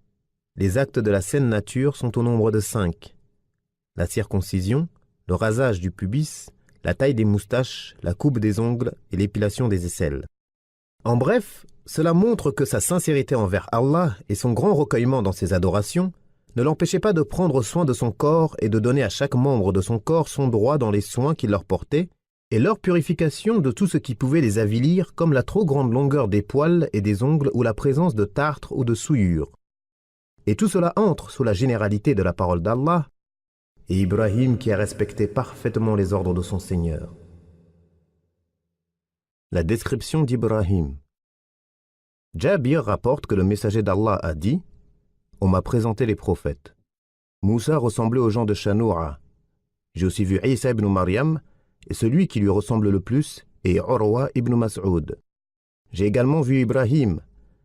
« Les actes de la saine nature sont au nombre de 5. La circoncision, le rasage du pubis, la taille des moustaches, la coupe des ongles et l'épilation des aisselles. » En bref, cela montre que sa sincérité envers Allah et son grand recueillement dans ses adorations ne l'empêchaient pas de prendre soin de son corps et de donner à chaque membre de son corps son droit dans les soins qu'il leur portait et leur purification de tout ce qui pouvait les avilir comme la trop grande longueur des poils et des ongles ou la présence de tartre ou de souillure. Et tout cela entre sous la généralité de la parole d'Allah et Ibrahim qui a respecté parfaitement les ordres de son Seigneur. La description d'Ibrahim. Jabir rapporte que le messager d'Allah a dit « On m'a présenté les prophètes. Moussa ressemblait aux gens de Shanoura. J'ai aussi vu Isa ibn Maryam, et celui qui lui ressemble le plus est Urwa ibn Mas'ud. J'ai également vu Ibrahim,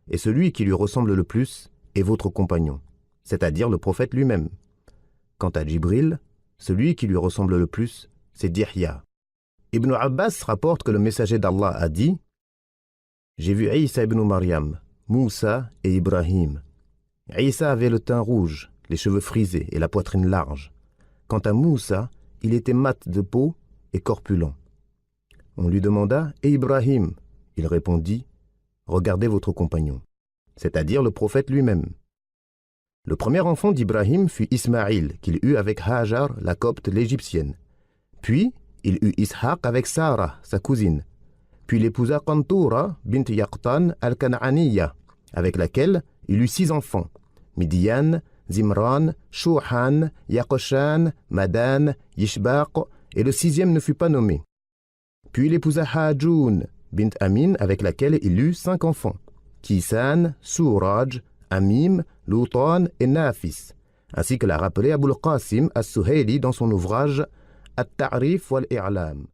et celui qui lui ressemble le plus est votre compagnon, c'est-à-dire le prophète lui-même. Quant à Jibril, celui qui lui ressemble le plus, c'est Dihya. » Ibn Abbas rapporte que le messager d'Allah a dit « J'ai vu Isa ibn Maryam, Moussa et Ibrahim. Isa avait le teint rouge, les cheveux frisés et la poitrine large. Quant à Moussa, il était mat de peau et corpulent. On lui demanda « Et Ibrahim ?» Il répondit « Regardez votre compagnon, c'est-à-dire le prophète lui-même. » Le premier enfant d'Ibrahim fut Ismaïl, qu'il eut avec Hajar, la copte l'égyptienne. Puis, il eut Ishaq avec Sarah, sa cousine. Puis il épousa Qantoura bint Yaqtan al-Kan'aniya, avec laquelle il eut 6 enfants, Midian, Zimran, Shouhan, Yaqoshan, Madan, Yishbaq, et le 6e ne fut pas nommé. Puis il épousa Hajoun bint Amin, avec laquelle il eut 5 enfants, Kisan, Souraj, Amim, Loutan et Nafis, ainsi que l'a rappelé Abul Qasim as-Suhaili dans son ouvrage At-Ta'rif wal-I'lam.